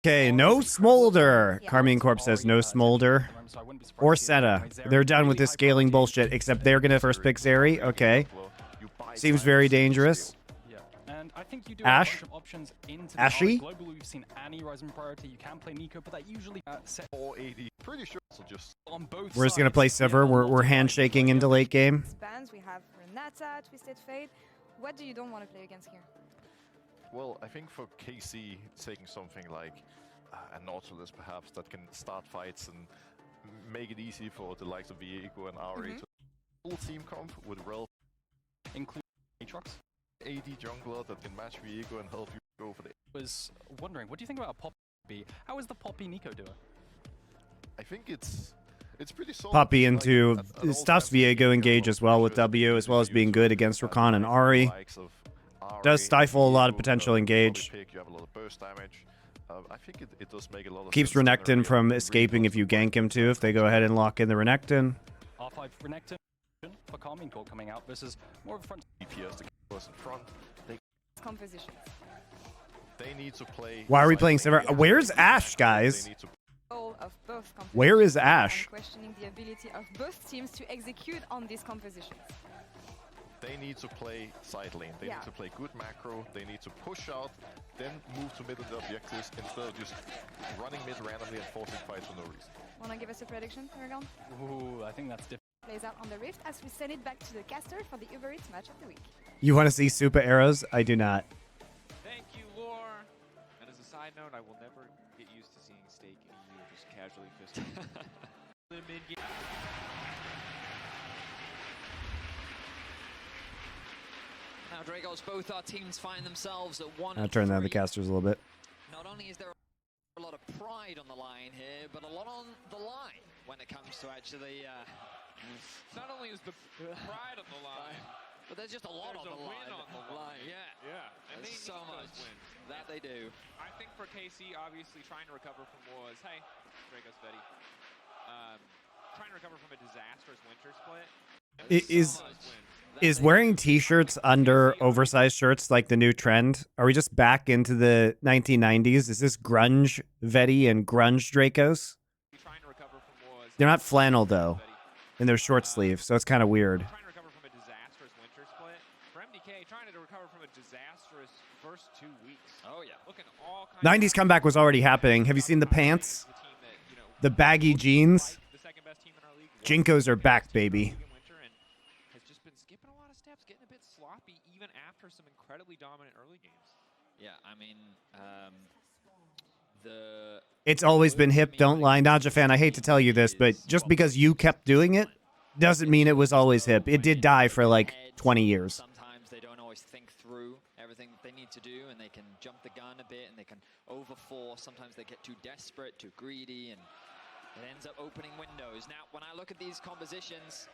Okay, no smolder. Karmine Corp says no smolder. Or Seta. They're done with this scaling bullshit, except they're gonna first pick Zeri. Okay. Seems very dangerous. And I think you do Ash? have a bunch of options into the Ashy? globally. We've seen Annie rise in priority. You can play Nico, but that usually set 480. Pretty sure so just on both We're just gonna play sides. Sever. Yeah, We're handshaking into late game. Spans, we have Renata, Twisted Fate. What do you don't want to play against here? well, I think for KC taking something like a Nautilus perhaps that can start fights and make it easy for the likes of Viego and RA to full team comp with Rel include Aatrox. AD jungler that can match Viego and help you go for the. Was wondering, what do you think about Poppy? How is the Poppy Nico doing? I think it's pretty solid. Poppy Like, into at all stops times, Viego engage as well with W, as well as being good against Rakan and Ahri. Does stifle a lot of potential engage. You have a lot of burst damage. I think it does make a lot of Keeps sense to Renekton generate from really escaping if you constant gank him too, if they go ahead and lock in the Renekton. R5 Renekton for Karmine Corp coming out versus more of a front. DPS to keep us in front. Compositions. They need to play. Why are we playing Sever? cycling. Where's Ash, guys? They need to Goal of both compositions. Where is Ash? I'm questioning the ability of both teams to execute on these compositions. They need to play side lane. They need to play good macro. They need to push out, then move to middle objectives instead of just running mid randomly and forcing fights for no reason. Wanna give us a prediction, Paragon? Ooh, I think that's different. Plays out on the Rift as we send it back to the caster for the Uber Eats match of the week. You want to see super arrows? I do not. Thank you, Lore. And as a side note, I will never get used to seeing Steak in EU just casually fisting. Now, Dragos, both our teams find themselves at 1 I'll and turn down the 3. casters a little bit. Not only is there a lot of pride on the line here, but a lot on the line when it comes to actually. Not only is the pride on the line, but there's just a lot there's on the a win line. on the line. Yeah. And they There's so need much those wins. that they do. I think for KC, obviously trying to recover from was, hey, Dragos Betty, trying to recover from a disastrous winter split. Is wearing t-shirts under oversized shirts like the new trend? Are we just back into the 1990s? Is this grunge Vetty and grunge Dracos? They're not flannel though, and they're short sleeve, so it's kind of weird. Trying to recover from a disastrous winter split. For MDK, trying to recover from a disastrous first 2 weeks. Oh yeah. Looking all kinds 90s comeback was already happening. Have you seen the pants? The baggy jeans? the second best team in our league. Jinkos are back, baby. Has just been skipping a lot of steps, getting a bit sloppy, even after some incredibly dominant early games. Yeah, I mean, It's always been hip, don't lie. Naja fan, I hate to tell you this, but just because you kept doing it doesn't mean it was always hip. It did die for like 20 years. Sometimes they don't always think through everything that they need to do, and they can jump the gun a bit, and they can overforce. Sometimes they get too desperate, too greedy, and it ends up opening windows. Now, when I look at these compositions,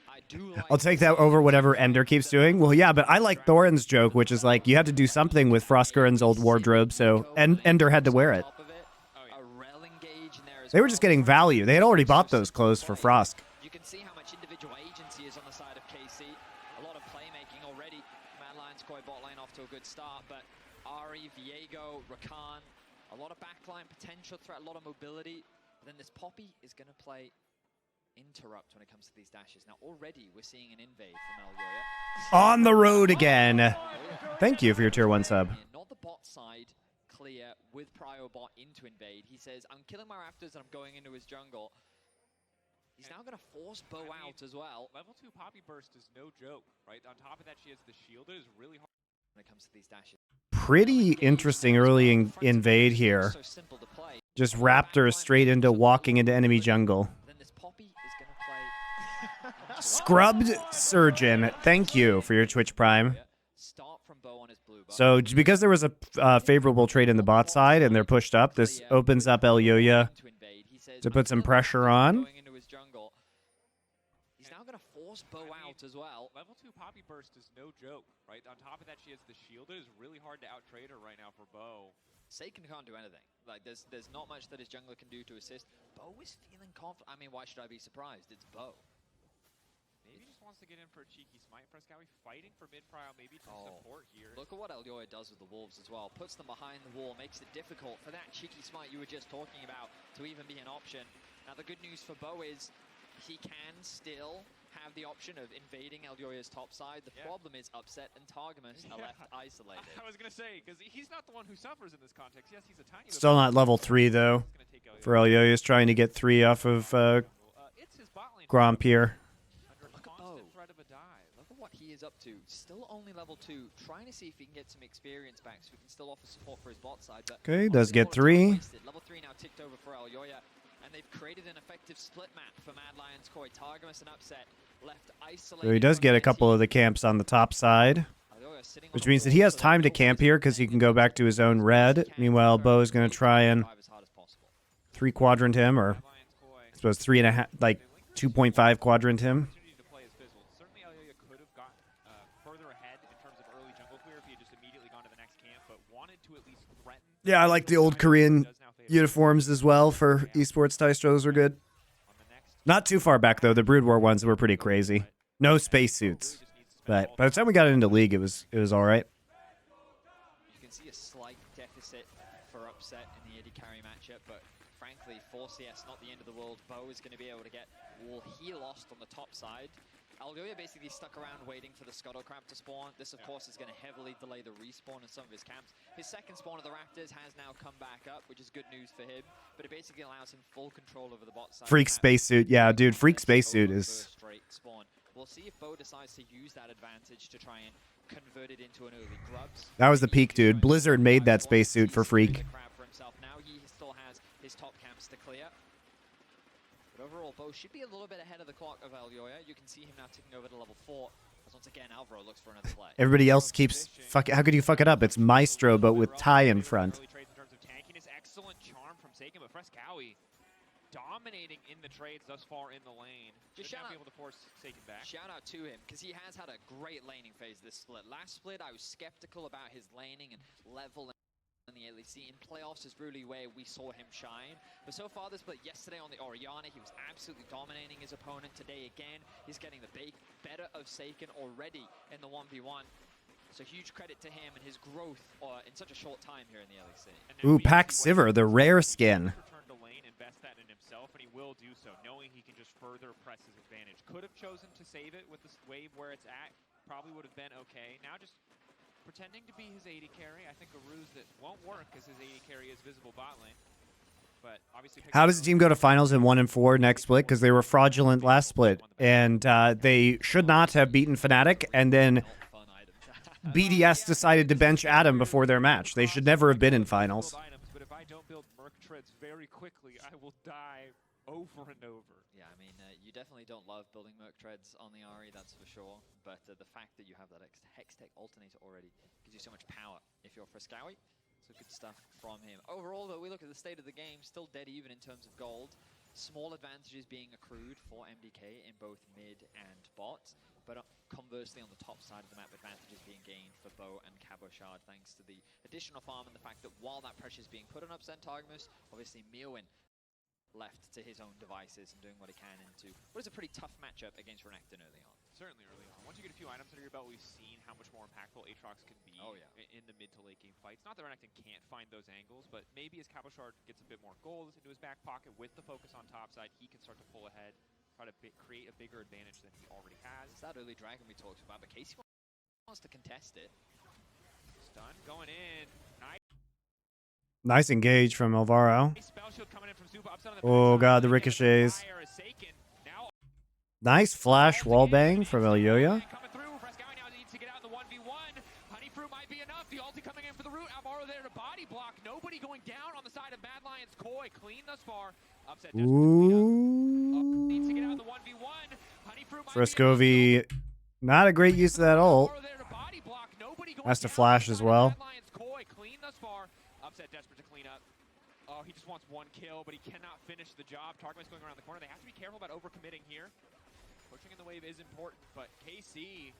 I do like... I'll take that over whatever Ender keeps doing. Well, yeah, but I like Thorin's joke, which is like, you had to do something with Frostgurn's old wardrobe, so Ender had to wear it. They were just getting value. They had already bought those clothes for Frost. You can see how much individual agency is on the side of KC. A lot of playmaking already. Mad Lions, Koi bot lane off to a good start, but Ahri, Viego, Rakan, a lot of backline potential threat, a lot of mobility. But then this Poppy is going to play interrupt when it comes to these dashes. Now already we're seeing an invade from Elyoya. On the road again. Thank you for your tier 1 sub. Not the bot side clear with Prio bot into invade. He says, I'm killing my Raptors and I'm going into his jungle. He's now going to force Bo out as well. Level 2 Poppy Burst is no joke, right? On top of that, she has the shield. It is really hard when it comes to these dashes. Pretty interesting early invade here. So simple to play. Just Raptors straight into walking into enemy jungle. Then this Poppy is going to play Scrubbed Surgeon, thank you for your Twitch Prime. Start from Bo on his blue buff. So because there was a favorable trade in the bot side and they're pushed up, this opens up Elyoya to put some pressure on. He's now going to force Bo out as well. Level 2 Poppy Burst is no joke, right? On top of that, she has the shield. It is really hard to out-trade her right now for Bo. Seiken can't do anything. Like, there's not much that his jungler can do to assist. Bo is feeling confident. I mean, why should I be surprised? It's Bo. Maybe he just wants to get in for a cheeky smite. Frescowi fighting for mid-prio, maybe to support here. Look at what Elyoya does with the Wolves as well. Puts them behind the wall, makes it difficult for that cheeky smite you were just talking about to even be an option. Now the good news for Bo is he can still have the option of invading Elyoya's top side. The problem is Upset and Targamas are left isolated. I was going to say, because he's not the one who suffers in this context. Yes, he's a tiny Still not level 3, though. For Elyoya's trying to get 3 off of Grompier. Look at Bo. Look at what he is up to. Still only level 2. Trying to see if he can get some experience back so we can still offer support for his bot side. But Okay, he does get 3. Level 3 now ticked over for Elyoya. And they've created an effective split map for Mad Lions Koi. Targamas and Upset left isolated. So he does get a couple of the camps on the top side, which means that he has time to camp here because he can go back to his own red. Meanwhile, Bo is going to try and 3-quadrant him, or I suppose 3.5, like 2.5 quadrant him. Certainly Elyoya could have got further ahead in terms of early jungle clear if he had just immediately gone to the next camp, but wanted to at least threaten. Yeah, I like the old Korean uniforms as well for esports. Tystra, those were good. Not too far back, though. The Brood War ones were pretty crazy. No spacesuits. But by the time we got into League, it was all right. You can see a slight deficit for Upset in the AD carry matchup, but frankly, 4CS, not the end of the world. Bo is going to be able to get all he lost on the top side. Elyoya basically stuck around waiting for the Scuttle Crab to spawn. This, of course, is going to heavily delay the respawn in some of his camps. His second spawn of the Raptors has now come back up, which is good news for him, but it basically allows him full control over the bot side. Freak spacesuit. Yeah, dude, Freak spacesuit is... We'll see if Bo decides to use that advantage to try and convert it into an early grubs. That was the peak, dude. Blizzard made that spacesuit for Freak. Now he still has his top camps to clear. But overall, Bo should be a little bit ahead of the clock of Elyoya. You can see him now ticking over to level 4. As once again, Alvaro looks for another play. Everybody else keeps... How could you fuck it up? It's Maestro, but with Ty in front. Excellent charm from Seiken, but Frescowi dominating in the trades thus far in the lane. Just should now be able to force Seiken back. Shout out to him, because he has had a great laning phase this split. Last split, I was skeptical about his laning and level in the LEC. In playoffs is really where we saw him shine. But so far this split, yesterday on the Oriana, he was absolutely dominating his opponent. Today again, he's getting the better of Seiken already in the 1v1. So huge credit to him and his growth in such a short time here in the LEC. Ooh, Pack Sivir, the rare skin. Return to lane, invest that in himself, and he will do so, knowing he can just further press his advantage. Could have chosen to save it with this wave where it's at. Probably would have been okay. Now just pretending to be his AD carry. I think a ruse that won't work because his AD carry is visible bot lane. But obviously, how does the team go to finals in 1 and 4 next split? Because they were fraudulent last split, and they should not have beaten Fnatic, and then BDS decided to bench Adam before their match. They should never have been in finals. But if I don't build Merc treads very quickly, I will die over and over. Yeah, I mean, you definitely don't love building Merc treads on the RE, that's for sure. But the fact that you have that Hextech alternator already gives you so much power if you're Frescowi. So good stuff from him. Overall, though, we look at the state of the game, still dead even in terms of gold. Small advantages being accrued for MDK in both mid and bot. But conversely, on the top side of the map, advantages being gained for Bo and Cabochard thanks to the additional farm and the fact that while that pressure is being put on Upset Targamas, obviously Mirwin left to his own devices and doing what he can into what is a pretty tough matchup against Renekton early on. Certainly early on. Once you get a few items under your belt, we've seen how much more impactful Aatrox can be in the mid to late game fights. Not that Renekton can't find those angles, but maybe as Cabochard gets a bit more gold into his back pocket with the focus on top side, he can start to pull ahead, try to create a bigger advantage than he already has. It's that early dragon we talked about, but KC wants to contest it. Stun going in. Nice engage from Alvaro. Oh god, the ricochets. Nice flash wallbang from Elyoya. Ooh. Frescovi, not a great use of that ult. Has to flash as well. Upset desperate to clean up. Oh, he just wants one kill, but he cannot finish the job. Targamas going around the corner. They have to be careful about overcommitting here. Pushing in the wave is important, but KC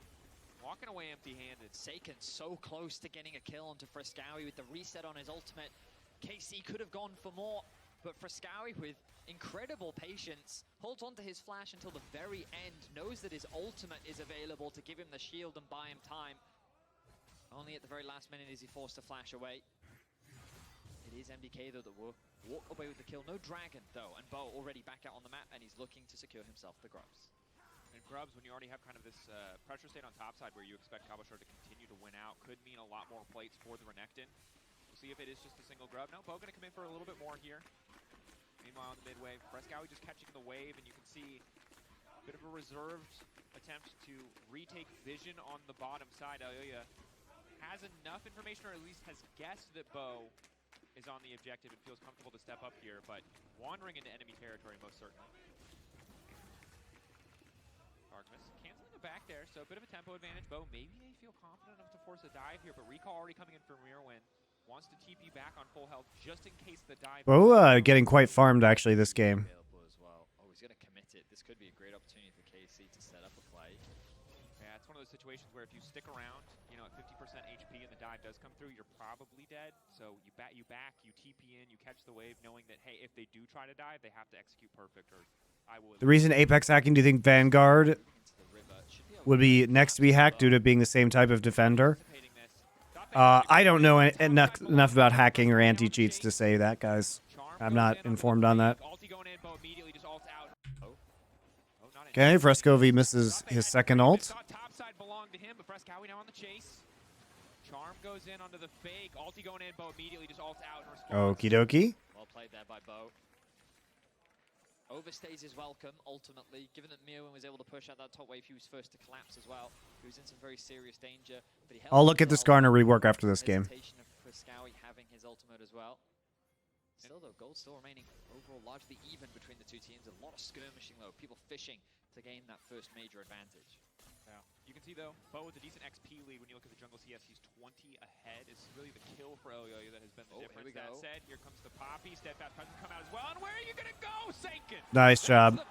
walking away empty-handed. Seiken so close to getting a kill onto Frescowi with the reset on his ultimate. KC could have gone for more, But Frescowi, with incredible patience, holds on to his flash until the very end, knows that his ultimate is available to give him the shield and buy him time. Only at the very last minute is he forced to flash away. It is MDK, though, that will walk away with the kill. No Dragon, though, and Bo already back out on the map, and he's looking to secure himself the Grubs. And Grubs, when you already have kind of this pressure state on top side where you expect Cabochard to continue to win out, could mean a lot more plates for the Renekton. We'll see if it is just a single Grub. No, Bo going to come in for a little bit more here. Meanwhile, on the mid-wave, Frescowi just catching the wave, and you can see a bit of a reserved attempt to retake vision on the bottom side. Aoya has enough information, or at least has guessed that Bo is on the objective and feels comfortable to step up here, but wandering into enemy territory most certainly. Artemis canceling the back there, so a bit of a tempo advantage. Bo, maybe they feel confident enough to force a dive here, but Recall already coming in for Mirwin. Wants to TP back on full health just in case the dive... Bo getting quite farmed actually this game. As well. Oh, he's going to commit it. This could be a great opportunity for KC to set up a play. Yeah, it's one of those situations where if you stick around, you know, at 50% HP and the dive does come through, you're probably dead. So you back, you TP in, you catch the wave, knowing that, hey, if they do try to dive, they have to execute perfect, or I will... The reason Apex hacking, do you think Vanguard would be next to be hacked due to being the same type of defender? I don't know enough about hacking or anti-cheats to say that, guys. I'm not informed on that. Okay, Frescovi misses his second ult. Charm goes in onto the fake. Ulti going in, Bo immediately just ults out in response. Okie dokie. Well played there by Bo. Overstays his welcome, ultimately. Given that Mirwin was able to push out that top wave, he was first to collapse as well. He was in some very serious danger. But he I'll look at the Skarner rework after this game. Of Frescowi having his ultimate as well. Still, though, gold still remaining overall largely even between the two teams. A lot of skirmishing, though. People fishing to gain that first major advantage. Yeah. You can see, though, Bo with a decent XP lead. When you look at the jungle CS, he's 20 ahead. It's really the kill for Elyoya that has been the difference. That said, here comes the Poppy. Steadfast presence come out as well. And where are you going to go, Seiken? Nice job.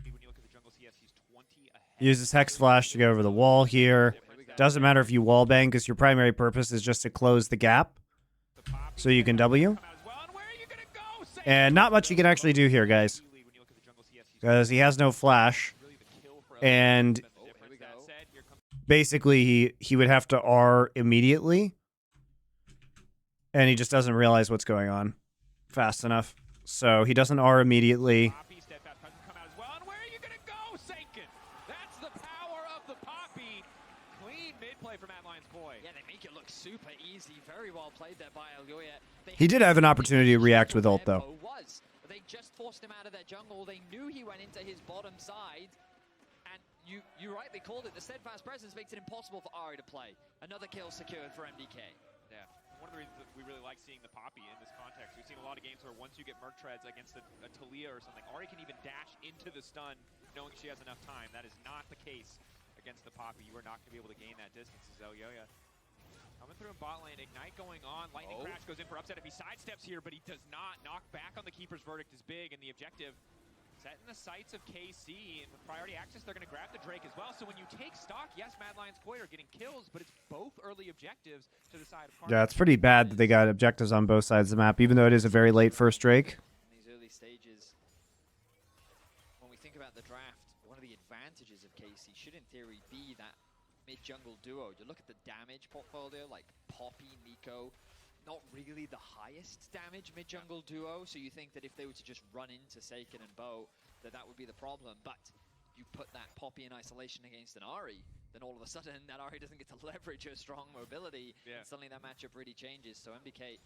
When you look at the jungle CS, he's 20 ahead. Uses Hex Flash to go over the wall here. Doesn't matter if you wallbang, because your primary purpose is just to close the gap so you can W. And not much you can actually do here, guys, because he has no flash. And basically, he would have to R immediately. And he just doesn't realize what's going on fast enough. So he doesn't R immediately. Yeah, they make it look super easy. Very well played there by Elyoya. He did have an opportunity to react with ult, though. They just forced him out of their jungle. They knew he went into his bottom side. And you rightly called it. The steadfast presence makes it impossible for Ari to play. Another kill secured for MDK. Yeah. One of the reasons that we really like seeing the Poppy in this context, we've seen a lot of games where once you get Merc Treads against a Talia or something, Ari can even dash into the stun knowing she has enough time. That is not the case against the Poppy. You are not going to be able to gain that distance as Elyoya. Coming through in bot lane, Ignite going on. Lightning Crash goes in for upset if he sidesteps here, but he does not. Knock back on the Keeper's Verdict is big, and the objective set in the sights of KC. And with priority access, they're going to grab the Drake as well. So when you take stock, yes, Mad Lions Koi are getting kills, but it's both early objectives to the side of Karmine. Yeah, it's pretty bad that they got objectives on both sides of the map, even though it is a very late first Drake. In these early stages, when we think about the draft, one of the advantages of KC should in theory be that mid-jungle duo. You look at the damage portfolio, like Poppy, Nico, not really the highest damage mid-jungle duo, so you think that if they were to just run into Seiken and Bo, that would be the problem. But you put that Poppy in isolation against an Ahri, then all of a sudden that Ahri doesn't get to leverage her strong mobility, and suddenly that matchup really changes. So MDK,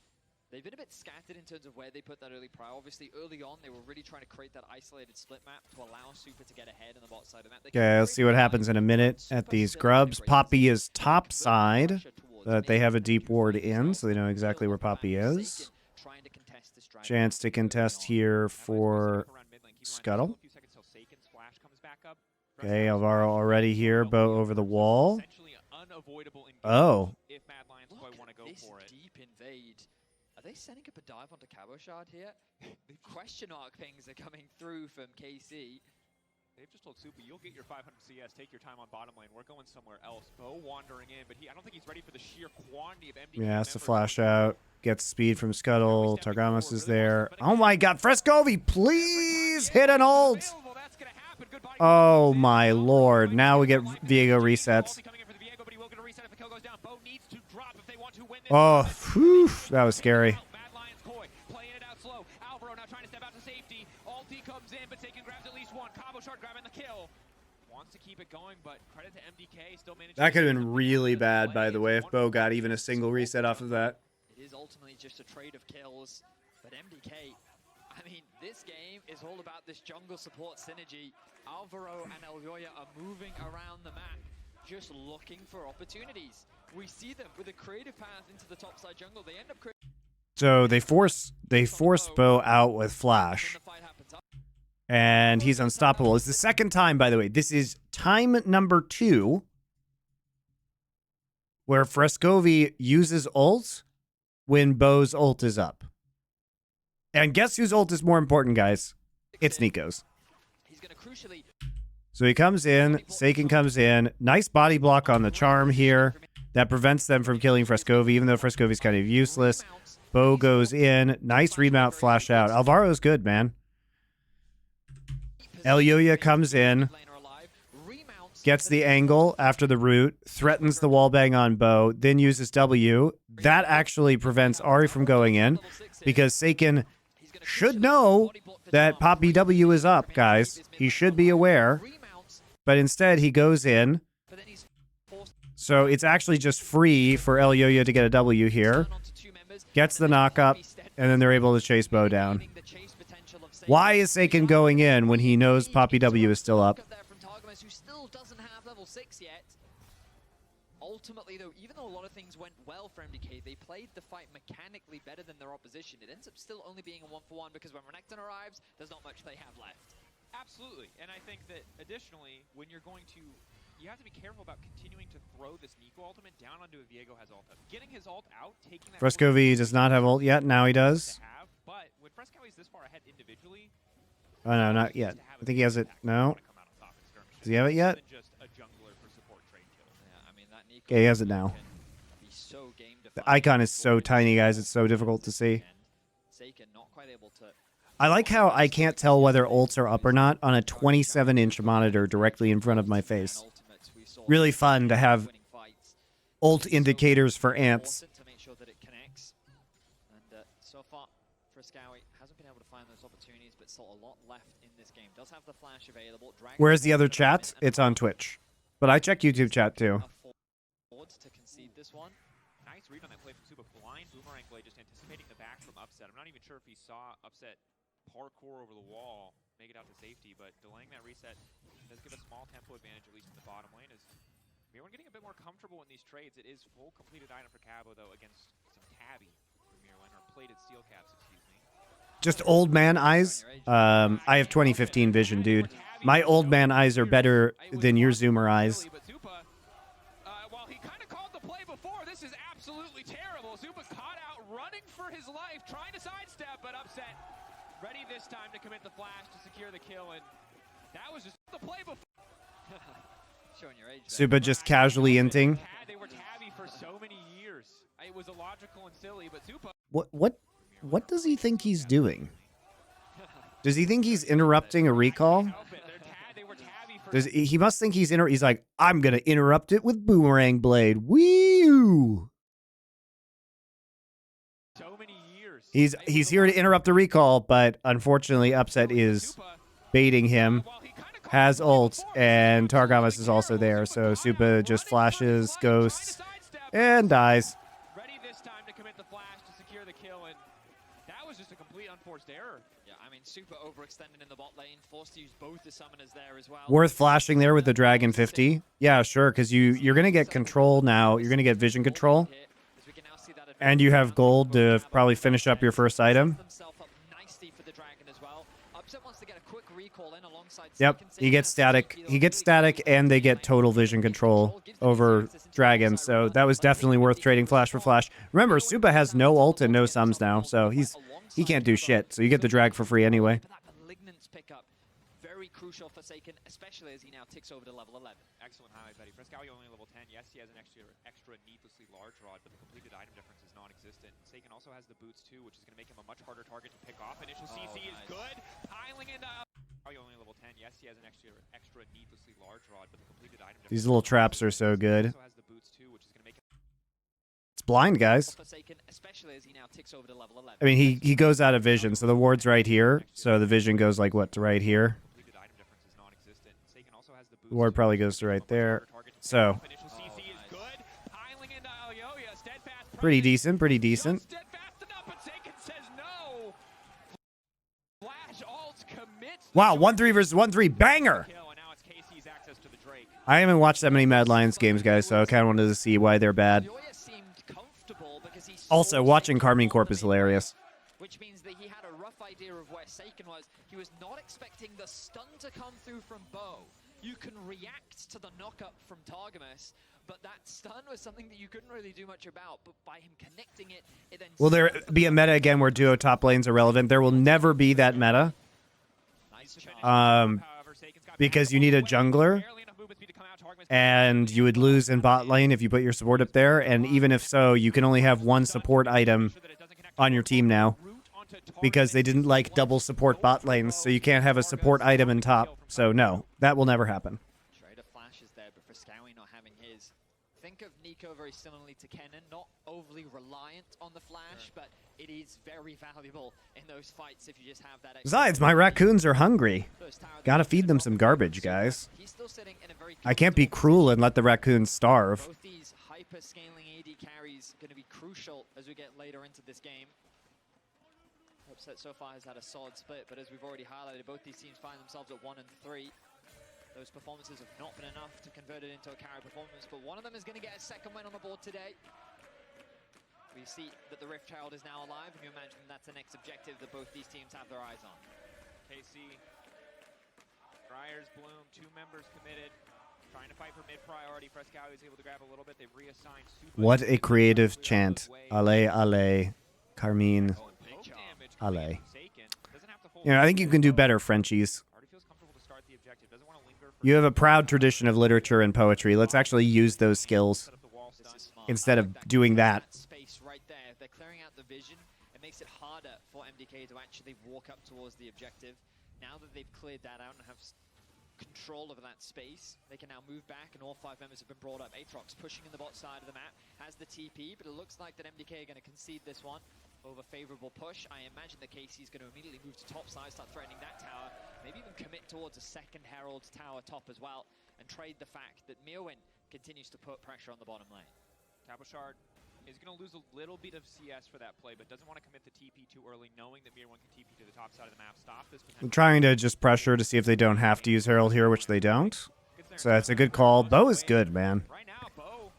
they've been a bit scattered in terms of where they put that early prio. Obviously, early on, they were really trying to create that isolated split map to allow Super to get ahead on the bot side of the map. Okay, let's see what happens in a minute at these grubs. Poppy is top side. They have a deep ward in, so they know exactly where Poppy is. Chance to contest here for Scuttle. Okay, Alvaro already here. Bo over the wall. Oh. This deep invade. Are they setting up a dive onto Cabochard here? The question mark pings are coming through from KC. They've just told Super, you'll get your 500 CS, take your time on bottom lane. We're going somewhere else. Bo wandering in, but I don't think he's ready for the sheer quantity of MDK. Yeah, it's a flash out. Gets speed from Scuttle. Targamas is there. Oh my god, Frescovi, please hit an ult! Oh my lord. Now we get Viego resets. Oh, whew, that was scary. That could have been really bad, by the way, if Bo got even a single reset off of that. It is ultimately just a trade of kills, but MDK, I mean, this game is all about this jungle support synergy. Alvaro and Elyoya are moving around the map, just looking for opportunities. We see them with a creative path into the topside jungle. They end up creating. So they force Bo out with flash, and he's unstoppable. It's the second time, by the way. This is time number 2 where Frescovi uses ult when Bo's ult is up. And guess whose ult is more important, guys? It's Nico's. So he comes in, Seiken comes in. Nice body block on the charm here. That prevents them from killing Frescovi, even though Frescovi's kind of useless. Bo goes in. Nice remount flash out. Alvaro's good, man. Elyoya comes in. Gets the angle after the root. Threatens the wallbang on Bo. Then uses W. That actually prevents Ahri from going in. Because Seiken should know that Poppy W is up, guys. He should be aware. But instead, he goes in. So it's actually just free for Elyoya to get a W here. Gets the knock up, and then they're able to chase Bo down. Why is Seiken going in when he knows Poppy W is still up? Ultimately, though, even though a lot of things went well for MDK, they played the fight mechanically better than their opposition. It ends up still only being a 1-for-1 because when Renekton arrives, there's not much they have left. Absolutely, and I think that additionally, when you're going to, you have to be careful about continuing to throw this Nico ultimate down onto a Viego has ult. Getting his ult out, taking that. Frescovi does not have ult yet. Now he does. But when Frescovi's this far ahead individually. Oh no, not yet. I think he has it. No. Does he have it yet? Okay, he has it now. The icon is so tiny, guys. It's so difficult to see. I like how I can't tell whether ults are up or not on a 27-inch monitor directly in front of my face. Really fun to have ult indicators for ants. So far, Frescovi hasn't been able to find those opportunities, but still a lot left in this game. Does have the flash available. Where's the other chat? It's on Twitch. But I check YouTube chat too. To concede this one. Nice read on that play from Super. Blind boomerang play, just anticipating the back from Upset. I'm not even sure if he saw Upset parkour over the wall, make it out to safety, but delaying that reset does give a small tempo advantage, at least in the bottom lane. As we're getting a bit more comfortable in these trades. It is full completed item for Cabo, though, against some Tabby for Mirrorline, or plated steel caps, excuse me. Just old man eyes. I have 2015 vision, dude. My old man eyes are better than your Zoomer eyes. While he kind of called the play before, this is absolutely terrible. Zupa caught out, running for his life, trying to sidestep, but Upset ready this time to commit the flash to secure the kill, and that was just the play before. Showing your age. Supa just casually inting. They were tabby for so many years. It was illogical and silly, but Zupa. What does he think he's doing? Does he think he's interrupting a recall? He must think he's like, I'm gonna interrupt it with Boomerang Blade. Woo! So many years. He's here to interrupt the recall, but unfortunately Upset is baiting him. Has ult, and Targamas is also there, so Supa just flashes, ghosts, and dies. Ready this time to commit the flash to secure the kill, and that was just a complete unforced error. Yeah, I mean, Super overextended in the bot lane, forced to use both the summoners there as well. Worth flashing there with the Dragon 50. Yeah, sure, because you're going to get control now. You're going to get vision control. And you have gold to probably finish up your first item. Yep, he gets static. He gets static, and they get total vision control over Dragon. So that was definitely worth trading flash for flash. Remember, Supa has no ult and no sums now, so he can't do shit. So you get the drag for free anyway. very crucial for Forsaken, especially as he now ticks over to level 11. Excellent highlight, Betty. Frescowi only level 10. Yes, he has an extra needlessly large rod, but the completed item difference is non-existent. Forsaken also has the boots too, which is going to make him a much harder target to pick off. Initial CC is good. Piling into... only level 10. Yes, he has an extra needlessly large rod, but the completed item difference... These little traps are so good. Also has the boots too, which is going to make him... It's blind, guys. Forsaken, especially as he now ticks over to level 11. I mean, he goes out of vision, so the ward's right here. So the vision goes like what, to right here. The ward probably goes to right there. So pretty decent, pretty decent. Wow, 1-3 versus 1-3, banger! I haven't watched that many Mad Lions games, guys, so I kind of wanted to see why they're bad. Also, watching Karmine Corp is hilarious. Which means that he had a rough idea of where Saken was. He was not expecting the stun to come through from Bo. You can react to the knock-up from Targamas, but that stun was something that you couldn't really do much about. But by him connecting it, it then... Will there be a meta again where duo top lanes are relevant? There will never be that meta. Because you need a jungler, and you would lose in bot lane if you put your support up there, and even if so, you can only have one support item on your team now, because they didn't like double support bot lanes, so you can't have a support item in top. So no, that will never happen. Trader flashes there, but Frescowi not having his. Think of Nico very similarly to Kennen, not overly reliant on the flash, but it is very valuable in those fights if you just have that. Besides, my raccoons are hungry. Gotta feed them some garbage, guys. I can't be cruel and let the raccoons starve. Both these hyper-scaling AD carries going to be crucial as we get later into this game. Upset so far has had a solid split, but as we've already highlighted, both these teams find themselves at 1 and 3. Those performances have not been enough to convert it into a carry performance, but one of them is going to get a second win on the board today. We see that the Rift Herald is now alive, and you imagine that's the next objective that both these teams have their eyes on. KC, Briars, Bloom, 2 members committed. Trying to fight for mid-priority. Frescowi is able to grab a little bit. They've reassigned Super. What a creative chant. Ale, ale, Karmine, ale. You know, I think you can do better, Frenchies. You have a proud tradition of literature and poetry. Let's actually use those skills instead of doing that. Space right there. They're clearing out the vision. It makes it harder for MDK to actually walk up towards the objective. Now that they've cleared that out and have control over that space, they can now move back, and all 5 members have been brought up. Aatrox pushing in the bot side of the map, has the TP, but it looks like that MDK are going to concede this one over favorable push. I imagine that KC is going to immediately move to top side, start threatening that tower, maybe even commit towards a second Herald tower top as well, and trade the fact that Mirwin continues to put pressure on the bottom lane. Cabochard is going to lose a little bit of CS for that play, but doesn't want to commit the TP too early, knowing that Mirwin can TP to the top side of the map. Stop this. I'm trying to just pressure to see if they don't have to use Herald here, which they don't. So that's a good call. Bo is good, man. Right now, Bo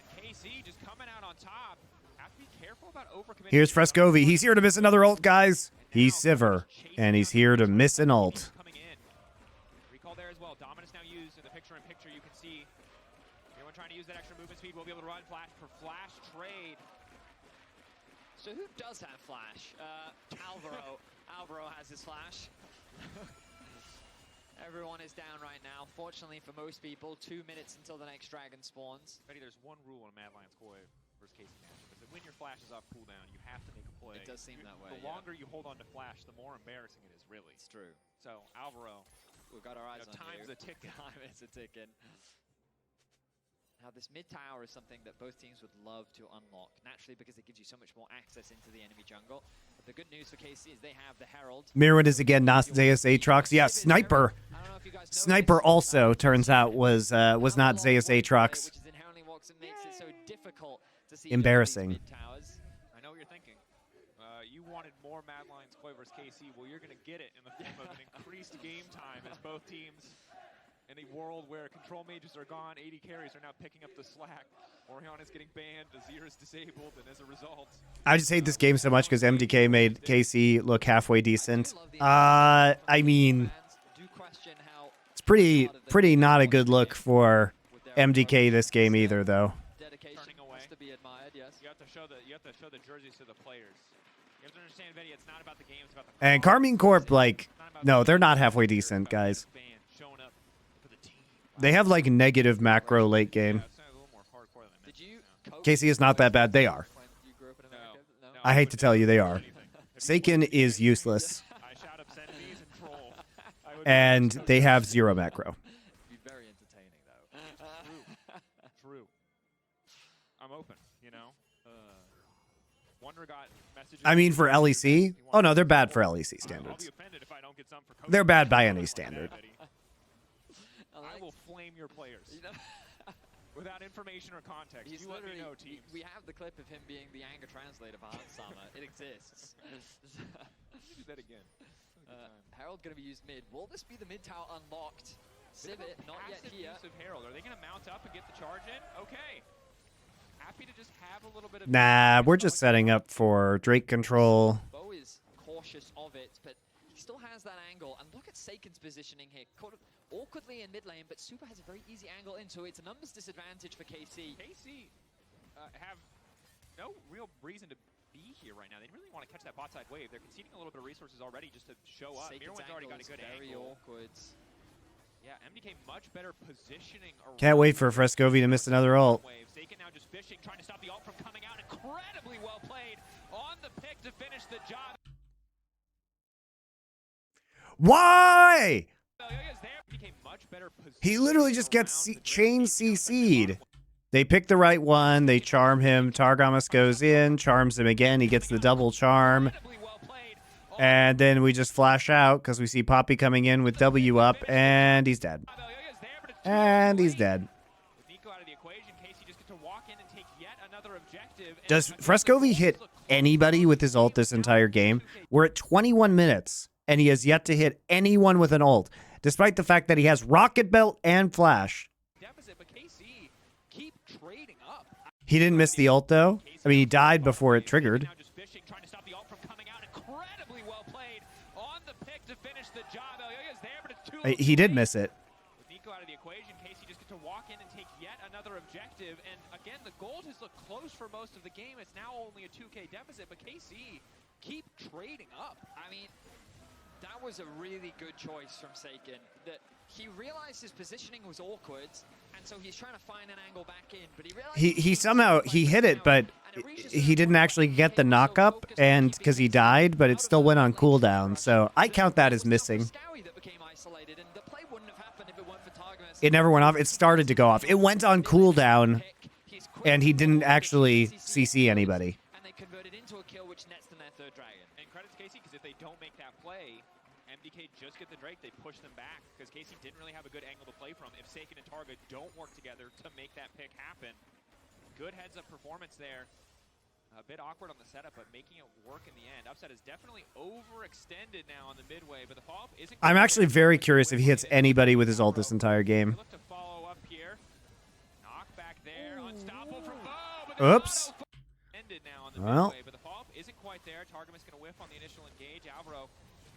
and KC just coming out on top. Have to be careful about overcommitting. Here's Frescovi. He's here to miss another ult, guys. He's Sivir, and he's here to miss an ult. Recall there as well. Dominance now used in the picture-in-picture. You can see everyone trying to use that extra movement speed. We'll be able to run flash for flash trade. So who does have flash? Alvaro. Alvaro has his flash. Everyone is down right now. Fortunately for most people, 2 minutes until the next dragon spawns. Betty, there's one rule in a Mad Lions Koi versus KC matchup, is that when your flash is off cooldown, you have to make a play. It does seem that way. The longer you hold on to flash, the more embarrassing it is, really. It's true. So, Alvaro, we've got our eyes on time's a ticking. Time is a ticking. Now, this mid tower is something that both teams would love to unlock, naturally because it gives you so much more access into the enemy jungle. But the good news for KC is they have the Herald. Mirwin is again not Zeus Aatrox. Yeah, Sniper. Sniper also turns out was not Zeus Aatrox. Embarrassing. I know what you're thinking. You wanted more Mad Lions Koi versus KC. Well, you're going to get it in the form of an increased game time as both teams, in a world where control mages are gone, 80 carries are now picking up the slack. Orion is getting banned, Azir is disabled, and as a result... I just hate this game so much because MDK made KC look halfway decent. I mean, it's pretty not a good look for MDK this game either, though. Dedication has to be admired, yes. You have to show the jerseys to the players. have to understand, Vetty, it's not about the game, it's about the And quality. Karmine Corp, like, It's not about no, the they're game, not halfway it's decent, about guys. the fan showing up for the team. They have like negative macro late game. Yeah, it's a little more hardcore than I Did you meant, KC is not that bad. They are. when you grew up in No. America? No. No, I hate to tell you, they are. If you Seiken wanted to is be useless, I shout obscenities and troll. I would and be they have 0 macro. Be very entertaining though. True. I'm open, you know? Wonder got messages. I mean, for LEC, oh no, they're bad for LEC I'll standards. be offended if I don't get some for coaching. They're bad by any standard. I will flame your players without information or context. He's You let me literally, know, teams. we have the clip of him being the anger translator for Handsama. It exists. Do that again. Herald going to be used mid. Will this be the mid tower unlocked? Civet not yet Passive here. use of Herald. Are they going to mount up and get the charge in? Okay. Happy to just have a little bit of. Nah, we're just setting up for Drake control. Bo is cautious of it, but he still has that angle. And look at Seiken's positioning here. Caught it awkwardly in mid lane, but Super has a very easy angle in, so it's a numbers disadvantage for KC. KC have no real reason to be here right now. They really want to catch that bot side wave. They're conceding a little bit of resources already just to show up. Seiken's Mirwan's already got a angle good is very angle. awkward. Yeah, MDK much better positioning around. Can't wait for Frescovi to miss another ult. Wave. Seiken now just fishing, trying to stop the ult from coming out. Incredibly well played on the pick to finish the job. Why? Is there. MDK much better He literally just gets around the chain Drake. CC'd. They pick the right one. They charm him. Targamas goes in, charms him again. He gets the double charm. Incredibly well played on And then we just flash out because we see Poppy coming in with W up, and he's dead. Is there, but it's too And he's late. dead. With Nico out of the equation, KC just get to walk in and take yet another objective. And Does again, the Frescovi goals hit look close. anybody with his ult this entire game? We're at 21 minutes, and he has yet to hit anyone with an ult, despite the fact that he has Rocket Belt and Flash. Deficit, but KC keep trading up. He didn't miss the ult, though. I mean, he died before it triggered. Now just fishing, trying to stop the ult from coming out. Incredibly well played on the pick to finish the job. Elioya's there, but it's too He did late. miss it. With Nico out of the equation, KC just get to walk in and take yet another objective. And again, the gold has looked close for most of the game. It's now only a 2K deficit, but KC keep trading up. I mean, that was a really good choice from Seiken. That he realized his positioning was awkward, and so he's trying to find an angle back in. But he realized He somehow he hit it, but he didn't actually get the knock up, and because he died, but it still went on cooldown. So I count that as missing. It never went off. It started to go off. It went on cooldown, and he didn't actually CC anybody. And they converted into a kill, which nets them their third dragon. And credit to KC, because if they don't make that play, MDK just get the Drake, they push them back, because KC didn't really have a good angle to play from. If Seiken and Targa don't work together to make that pick happen, good heads-up performance there. A bit awkward on the setup, but making it work in the end. Upset is definitely overextended now on the midway, but the follow-up isn't... I'm actually very curious if he hits anybody with his ult this entire game. Look to follow up here. Knock back there, unstoppable from Bo, but the Oops. auto ended now on the Well. midway, but the follow-up isn't quite there. Targamas going to whiff on the initial engage. Alvaro,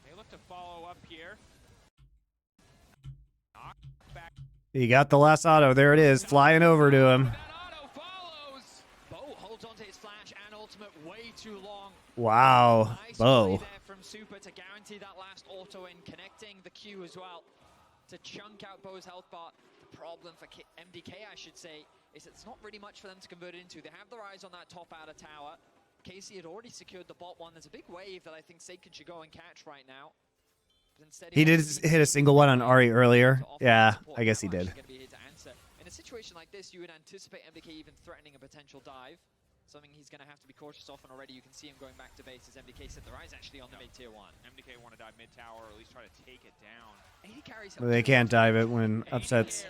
they look to follow up here. Knock back. He got the last auto. There it is, flying over to him. That auto follows. Bo holds onto his flash and ultimate way too long. Wow, Nice Bo. play there from Super to guarantee that last auto in, connecting the Q as well to chunk out Bo's health bar. The problem for MDK, I should say, is it's not really much for them to convert it into. They have their eyes on that top outer tower. KC had already secured the bot one. There's a big wave that I think Seiken should go and catch right now. But instead He did hit a single one on Ari earlier. Yeah, I guess he did. In a situation like this, you would anticipate MDK even threatening a potential dive. Something he's going to have to be cautious of, and already you can see him going back to base as MDK set their eyes actually on the mid tier 1. MDK want to dive mid-tower, or at least try to take it down. 80 carries. They can't dive it when upsets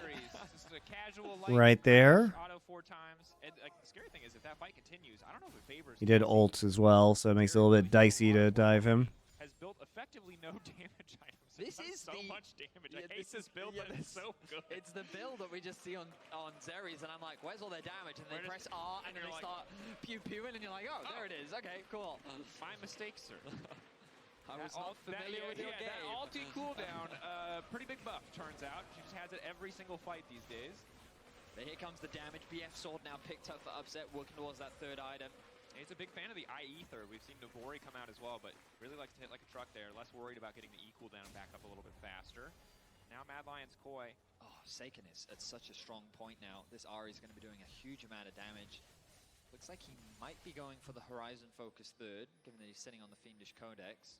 This is a casual right there. auto 4 times. And the scary thing is, if that fight continues, I don't know if it favors. He did ults as well, so it makes it a little bit dicey to dive him. Has built effectively no damage items. This It is does so the- much damage. Yeah, I hate this build, but it's so good. It's the build that we just see on Xerries, and I'm like, where's all their damage? And they Where press does- R, and and then you're they like- start pew-pewing, and you're like, oh, there it is. Okay, cool. My mistake, sir. I was That not ult- familiar with your that game. ulti cooldown, pretty big buff, turns out. She just has it every single fight these days. But here comes the damage. BF sword now picked up for Upset, working towards that third item. He's a big fan of the I-Ether. We've seen Navori come out as well, but really likes to hit like a truck there. Less worried about getting the E cooldown back up a little bit faster. Now Mad Lion's Koi. Oh, Seiken is at such a strong point now. This Ari is going to be doing a huge amount of damage. Looks like he might be going for the Horizon focus third, given that he's sitting on the Fiendish Codex.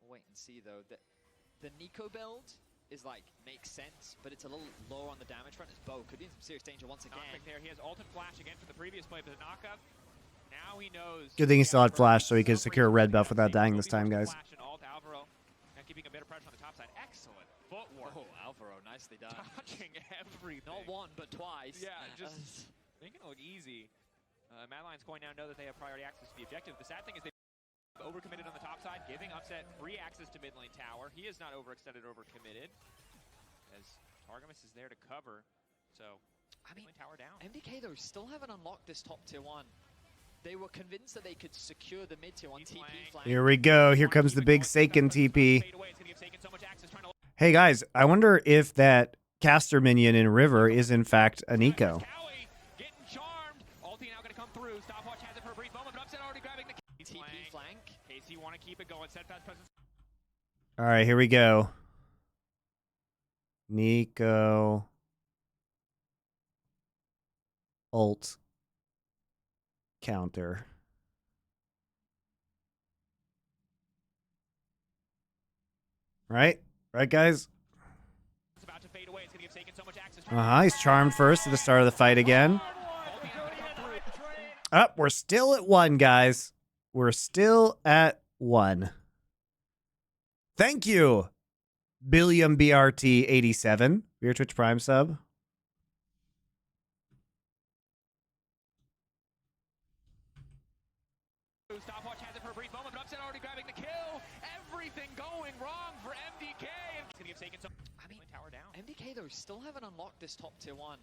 We'll wait and see though. The Nico build is like, makes sense, but it's a little lower on the damage front. His bow could be in some serious danger once again. There. He has ult and flash again for the previous play, but the knockup. Now he knows. Good thing he still had flash, so he could secure a red buff without dying this time, guys. Alvaro, now keeping a bit of pressure on the top side. Excellent footwork. Oh, Alvaro, nicely done. Dodging everything. Not one, but twice. Yeah, just making it look easy. Mad Lion's going now know that they have priority access to the objective. The sad thing is they overcommitted on the top side, giving Upset free access to mid lane tower. He is not overextended, overcommitted, as Targamas is there to cover. So, I mean, tower down. MDK though still haven't unlocked this top tier 1. They were convinced that they could secure the mid tier 1 TP flank. Here we go. Here comes the big Seiken TP. Hey guys, I wonder if that caster minion in River is in fact a Nico. TP flank. KC want to keep it going. Steadfast presence. All right, here we go. Nico. Ult. Counter. Right? Right, guys? He's charmed first at the start of the fight again. Up, we're still at 1, guys. We're still at 1. Thank you, Billiam BRT 87 for your Twitch Prime sub. Stopwatch has it for a brief moment, but Upset already grabbing the kill. Everything going wrong for MDK. I mean, tower down. MDK though still haven't unlocked this top tier 1.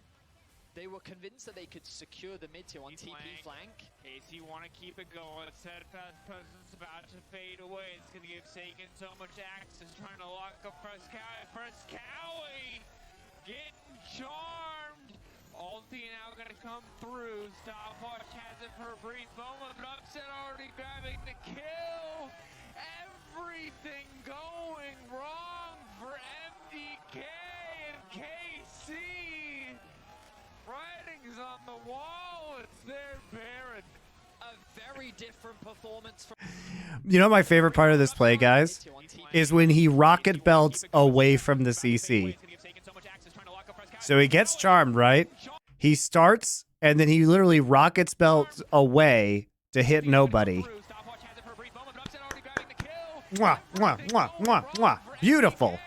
They were convinced that they could secure the mid tier 1 TP flank. KC want to keep it going. Steadfast presence about to fade away. It's going to give Seiken so much access. Trying to lock up Frescowie. Getting charmed. Ulti now going to come through. Stopwatch has it for a brief moment, but Upset already grabbing the kill. Everything going wrong for MDK and KC. Writing's on the wall. It's their Baron. A very different performance from. You know my favorite part of this play, guys, is when he rocket belts away from the CC. So he gets charmed, right? He starts, and then he literally rockets belts away to hit nobody. Mwah, mwah, mwah, mwah, mwah. Beautiful.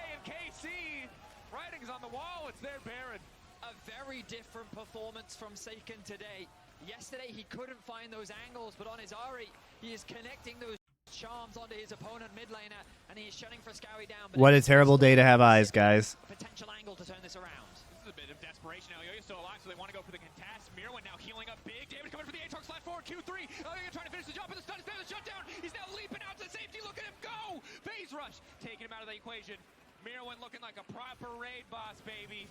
A very different performance from Seiken today. Yesterday he couldn't find those angles, but on his Ari, he is connecting those charms onto his opponent mid laner, and he is shutting Frescowie down. What a terrible day to have eyes, guys. Potential angle to turn this around. This is a bit of desperation. Elyoya's still alive, so they want to go for the contest. Mirwin now healing up big. Damage coming for the Aatrox flat forward. Q3. Elyoya trying to finish the job, but the stun is there. The shutdown. He's now leaping out to safety. Look at him go. Phase rush. Taking him out of the equation. Mirwin looking like a proper raid boss, baby.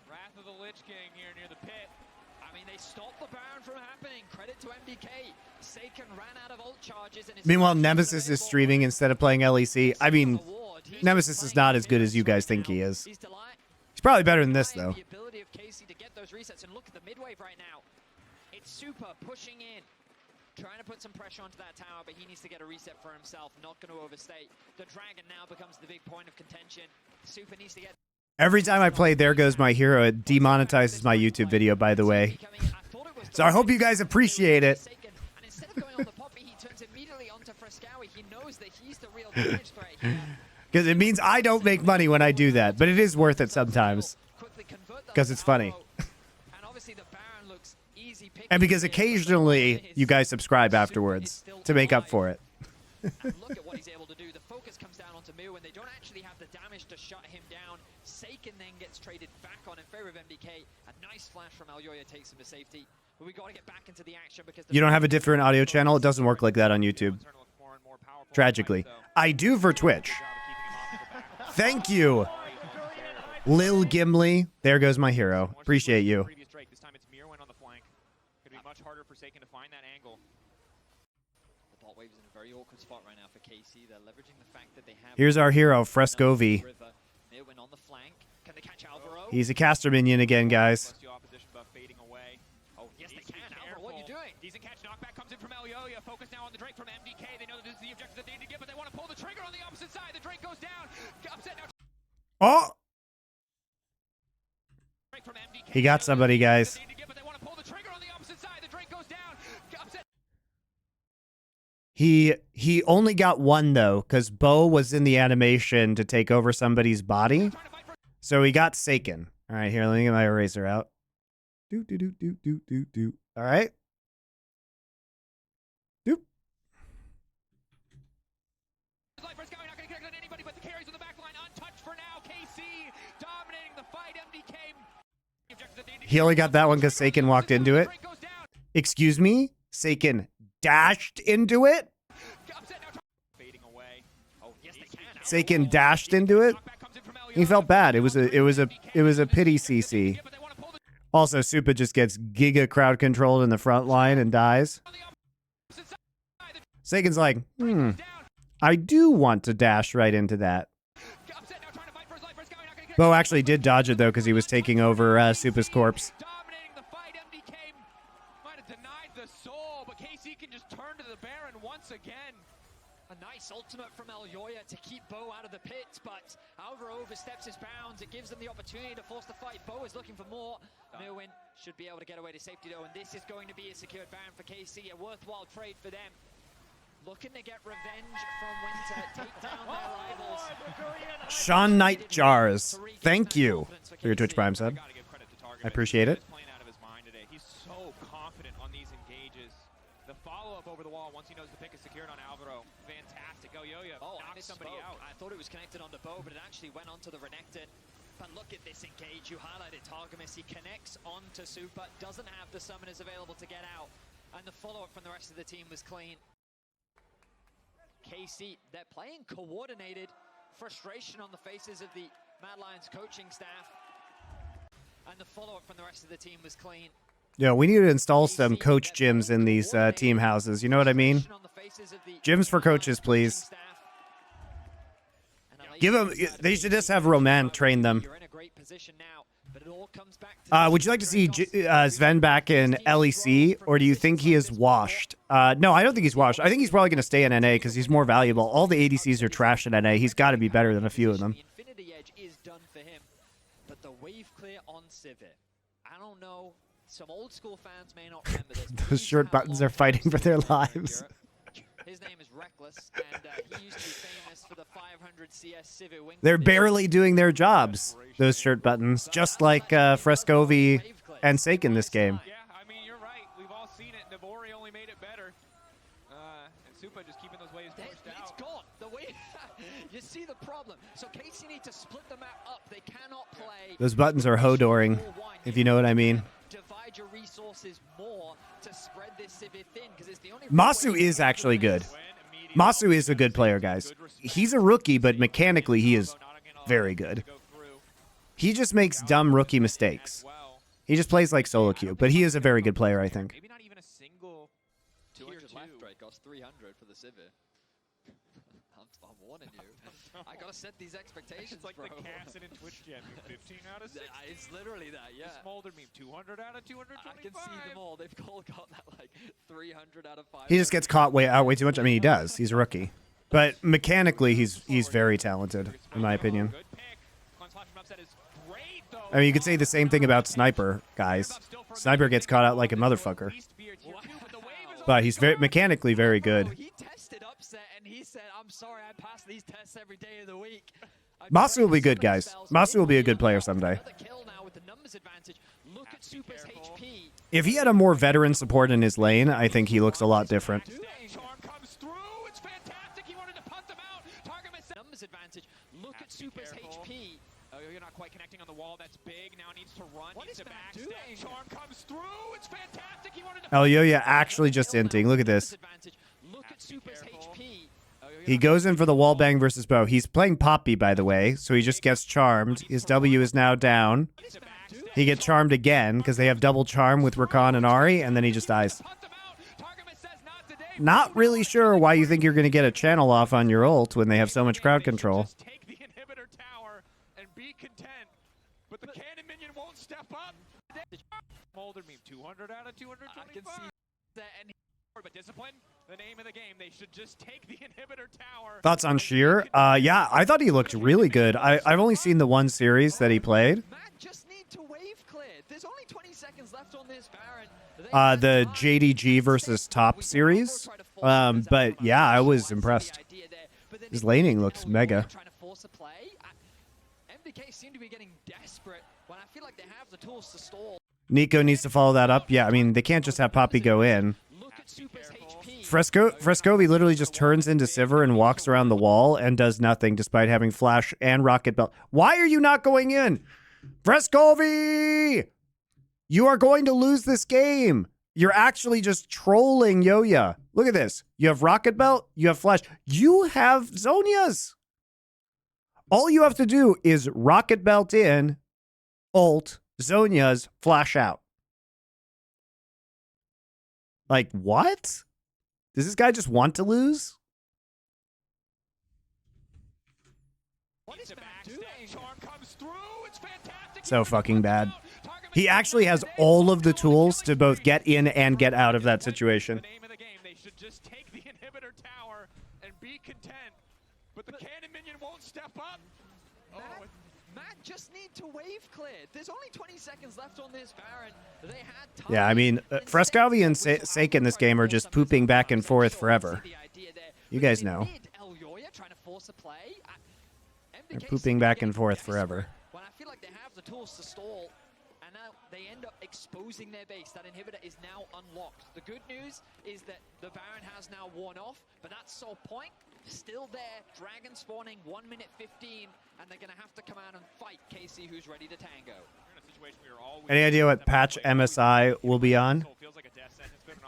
Wrath of the Lich King here near the pit. I mean, they stopped the Baron from happening. Credit to MDK. Seiken ran out of ult charges. And Meanwhile, Nemesis is streaming instead of playing LEC. I mean, Nemesis is not as good as you guys think he is. He's probably better than this, though. The ability of KC to get those resets, and look at the midwave right now. It's super pushing in, trying to put some pressure onto that tower, but he needs to get a reset for himself. Not going to overstay. The dragon now becomes the big point of contention. Super needs to get. Every time I play There Goes My Hero, it demonetizes my YouTube video, by the way. So I hope you guys appreciate it. And instead of going on the poppy, he turns immediately onto Frescowie. He knows that he's the real damage threat here. Because it means I don't make money when I do that, but it is worth it sometimes. Because it's funny. And because occasionally you guys subscribe afterwards to make up for it. And look at what he's able to do. The focus comes down onto Mu, and they don't actually have the damage to shut him down. Seiken then gets traded back on in favor of MDK. A nice flash from Elyoya takes him to safety. But we got to get back into the action because you don't have a different audio channel? It doesn't work like that on YouTube. Tragically. I do for Twitch. Thank you, Lil Gimli. There goes my hero. Appreciate you. This time it's Mirwin on the flank. Could be much harder for Seiken to find that angle. bot wave's in a very awkward spot right now for KC. They're leveraging the fact that they have. Here's our hero, Frescovi. Neowin on the flank. Can they catch Alvaro? He's a caster minion again, guys. The opposition buff fading away. Oh, yes, they can. Alvaro, what are you doing? Decent catch. Knockback comes in from Elyoya. Focus now on the Drake from MDK. They know that this is the objective that they need to get, but they want to pull the trigger on the opposite side. The Drake goes down. Upset now. Oh! Drake from MDK. He got somebody, guys. He only got one, though, because Bo was in the animation to take over somebody's body. So he got Seiken. All right, here, let me get my eraser out. Do, do, do, do, do, do, do. All right. Doop. He only got that one because Seiken walked into it. Excuse me? Seiken dashed into it? Seiken dashed into it? He felt bad. It was a pity CC. Also, Supa just gets giga crowd controlled in the front line and dies. Seiken's like, I do want to dash right into that. Bo actually did dodge it, though, because he was taking over Supa's corpse. Dominating the fight, MDK might have denied the soul, but KC can just turn to the Baron once again. A nice ultimate from Elyoya to keep Bo out of the pits, but Alvaro oversteps his bounds. It gives them the opportunity to force the fight. Bo is looking for more. Neowin should be able to get away to safety, though, and this is going to be a secured Baron for KC, a worthwhile trade for them. Looking to get revenge from Winter, take down their rivals. Sean Knight Jars, thank you for your Twitch Prime sub. I appreciate it. He's so confident on these engages. The follow-up over the wall once he knows the pick is secured on Alvaro. Fantastic. Elyoya knocks somebody out. I thought it was connected onto Bo, but it actually went onto the Renekton. But look at this engage. You highlighted Targamas. He connects onto Supa, doesn't have the summoners available to get out. And the follow-up from the rest of the team was clean. KC, they're playing coordinated. Frustration on the faces of the Mad Lions coaching staff. And the follow-up from the rest of the team was clean. Yeah, we need to install some coach gyms in these team houses. You know what I mean? Gyms for coaches, please. Give them. They should just have Roman train them. Would you like to see Sven back in LEC, or do you think he is washed? No, I don't think he's washed. I think he's probably going to stay in NA because he's more valuable. All the ADCs are trash in NA. He's got to be better than a few of them. The Infinity Edge is done for him, but the wave clear on Sivir. I don't know. Some old school fans may not remember this. Those short buttons are fighting for their lives. His name is Reckless, and he used to be famous for the 500 CS Sivir wing. They're barely doing their jobs, those shirt buttons, just like Frescovi and Seiken this game. Yeah, I mean, you're right. We've all seen it. Navori only made it better. And Supa just keeping those waves pushed out. It's gone. The wave. You see the problem. So KC need to split the map up. They cannot play. Those buttons are hodoring, if you know what I mean. Divide your resources more to spread this Sivir thin, because it's the only. Masu is actually good. Masu is a good player, guys. He's a rookie, but mechanically he is very good. He just makes dumb rookie mistakes. He just plays like solo queue, but he is a very good player, I think. Maybe not even a single 200 left, Drake costs 300 for the Sivir. I'm warning you. I gotta set these expectations, It's like bro. the Cassid and Twitch Gem. 15 out of 60. It's literally that, yeah. The Smolder meme, 200 out of 225. I can see them all. They've all got that like 300 out of 5. He just gets caught way too much. I mean, he does. He's a rookie. But mechanically, he's very talented, in my opinion. Good pick. Onslaught from Upset is great, though. I mean, you could say the same thing about Sniper, guys. Sniper gets caught out like a motherfucker. But he's mechanically very good. He tested Upset and he said, I'm sorry, I pass these tests every day of the week. Masu will be good, guys. Masu will be a good player someday. Look at Supa's HP. If he had a more veteran support in his lane, I think he looks a lot different. Charm comes through. It's fantastic. He wanted to punt them out. Numbers advantage. Look at Supa's HP. Oh, you're not quite connecting on the wall. That's big. Now needs to run. What needs is to Matt backstep. doing? Charm comes through. It's fantastic. He wanted to Elyoya actually just inting. Look at this. Look at Supa's HP. He goes in for the wallbang versus Bo. He's playing Poppy, by the way, so he just gets charmed. His W is now down. He gets charmed again because they have double charm with Rakan and Ahri, and then he just dies. punt them out. Targamas says not today. Not really sure why you think you're going to get a channel off on your ult when they have so much crowd control. Just take the inhibitor tower and be content. But the cannon minion won't step up. Molder meme 200 out of 225. I can see that, and But discipline, the name of the game. They should just take the inhibitor tower. Thoughts on Sheer? Yeah, I thought he looked really good. I've only seen the one series that he played. Matt just need to wave clear. There's only 20 seconds left on this Baron. The JDG versus Top series. But yeah, I was impressed. His laning looks mega. Trying to force a play. MDK seem to be getting desperate when I feel like they have the tools to stall. Nico needs to follow that up. Yeah, I mean, they can't just have Poppy go in. Look at Super's HP. Frescovi literally just turns into Sivir and walks around the wall and does nothing despite having Flash and Rocket Belt. Why are you not going in? Frescovi! You are going to lose this game. You're actually just trolling Yoya. Look at this. You have Rocket Belt. You have Flash. You have Zonias. All you have to do is Rocket Belt in, ult, Zonias, Flash out. Like, what? Does this guy just want to lose? What is Matt doing? Charm comes through. It's fantastic. So fucking bad. He actually has all of the tools to both get in and get out of that situation. The name of the game. They should just take the inhibitor tower and be content. But the cannon minion won't step up. Matt just need to wave clear. There's only 20 seconds left on this Baron. They had time. Yeah, I mean, Frescovi and Sake in this game are just pooping back and forth forever. You guys know. They're pooping back and forth forever. When I feel like they have the tools to stall, and now they end up exposing their base. That inhibitor is now unlocked. The good news is that the Baron has now worn off, but that Soul Point still there. Dragon spawning 1 minute 15, and they're going to have to come out and fight KC, who's ready to tango. Any idea what patch MSI will be on?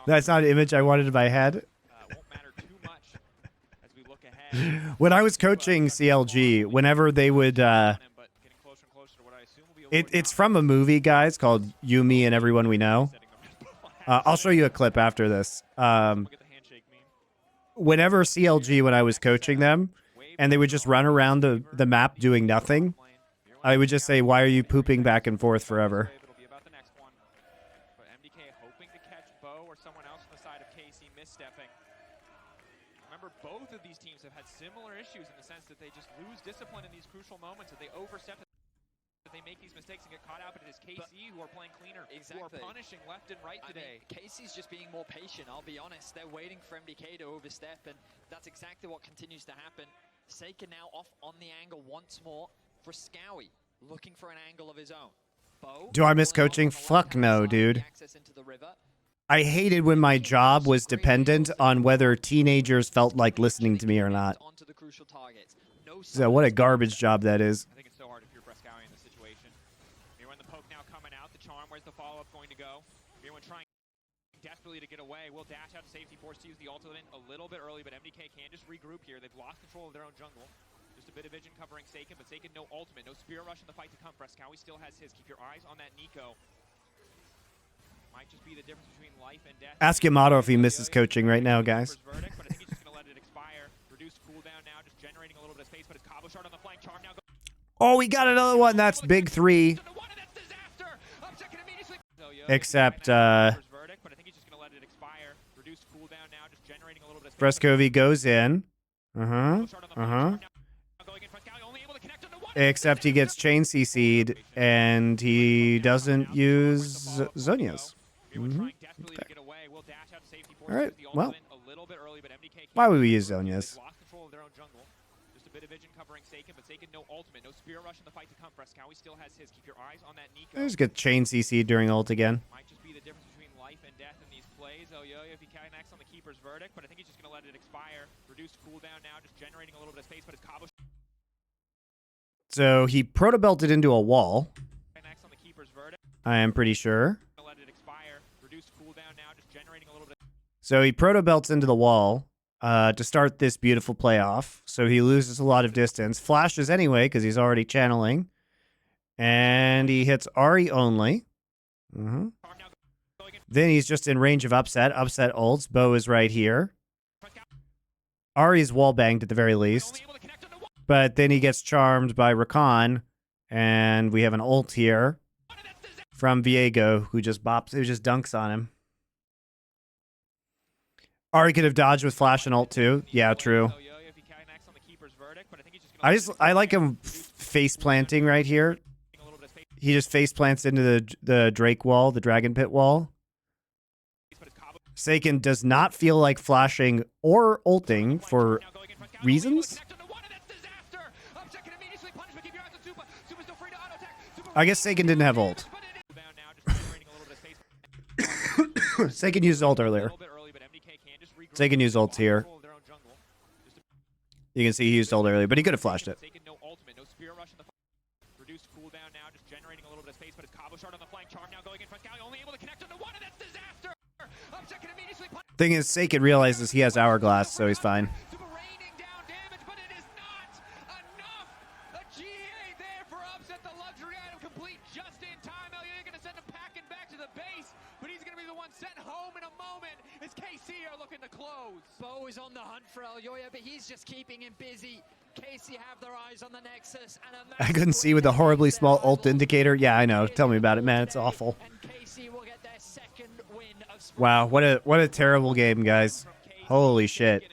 That's not an image I wanted in my head. When I was coaching CLG, whenever they would... It's from a movie, guys, called You, Me, and Everyone We Know. I'll show you a clip after this. Whenever CLG, when I was coaching them, and they would just run around the map doing nothing, I would just say, why are you pooping back and forth forever? It'll be about the next one. But MDK hoping to catch Bo or someone else on the side of KC misstepping. Remember, both of these teams have had similar issues in the sense that they just lose discipline in these crucial moments, that they overstep, that they make these mistakes and get caught out. But it is KC who are playing cleaner, who are punishing left and right today. I mean, KC's just being more patient, I'll be honest. They're waiting for MDK to overstep, and that's exactly what continues to happen. Seika now off on the angle once more. Frescovi looking for an angle of his own. Bo, Do I miss coaching? Fuck no, dude. I hated when my job was dependent on whether teenagers felt like listening to me or not. So what a garbage job that is. I think it's so hard if you're Frescovi in this situation. Here when the poke now coming out, the charm, where's the follow-up going to go? Everyone trying desperately to get away. Will dash out safety, forced to use the ultimate a little bit early, but MDK can just regroup here. They've lost control of their own jungle. Just a bit of vision covering Seiken, but Seiken no ultimate, no spirit rush in the fight to come. Frescovi still has his. Keep your eyes on that Nico. Might just be the difference between life and death. Ask Yamato if he misses coaching right now, guys. But I think he's just gonna let it expire. Reduce cooldown now, just generating a little bit of space, but it's Cabo Shard on the flank. Charm now. Oh, we got another one. That's big 3. Except, Frescovi goes in. Except he gets chain CC'd and he doesn't use Zonias. Okay. All right. Well, why would we use Zonias? Just a bit of vision covering Seiken, but Seiken no ultimate, no spirit rush in the fight to come. Frescovi still has his. Keep your eyes on that Nico. Let's get chain CC'd during ult again. Might just be the difference between life and death in these plays. Oh, yo, if he connects on the keeper's verdict, but I think he's just gonna let it expire. Reduce cooldown now, just generating a little bit of space, but it's Cabo. So he proto-belted into a wall. I am pretty sure. So he proto-belts into the wall to start this beautiful playoff. So he loses a lot of distance. Flashes anyway because he's already channeling. And he hits Ahri only. Then he's just in range of upset. Upset ults. Bo is right here. Ari's wallbanged at the very least. But then he gets charmed by Rakan. And we have an ult here from Viego, who just dunks on him. Ari could have dodged with flash and ult too. Yeah, true. I like him face planting right here. He just face plants into the Drake wall, the Dragon Pit wall. Seiken does not feel like flashing or ulting for reasons. I guess Seiken didn't have ult. Seiken used ult earlier. Seiken used ult here. You can see he used ult earlier, but he could have flashed it. Reduced cooldown now, just generating a little bit of space, but it's Cabo shard on the flank. Charm now going in front. Scally only able to connect on the one, and that's disaster. Thing is, Seiken realizes he has hourglass, so he's fine. Raining down damage, but it is not enough. A GA there for upset, the luxury item complete just in time. You're going to send him packing back to the base, but he's going to be the one sent home in a moment as KC are looking to close. Bo is on the hunt for Elyoya, but he's just keeping him busy. KC have their eyes on the Nexus. And I couldn't see with a horribly small ult indicator. Yeah, I know. Tell me about it, man. It's awful. Wow, what a terrible game, guys. Holy shit.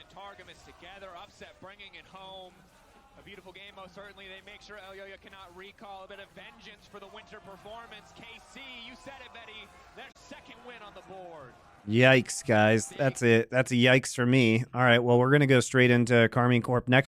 A beautiful game, most certainly. They make sure Elyoya cannot recall. A bit of vengeance for the winter performance. KC, you said it, Betty. Their second win on the board. Yikes, guys. That's it. That's a yikes for me. All right, well, we're going to go straight into Karmine Corp next.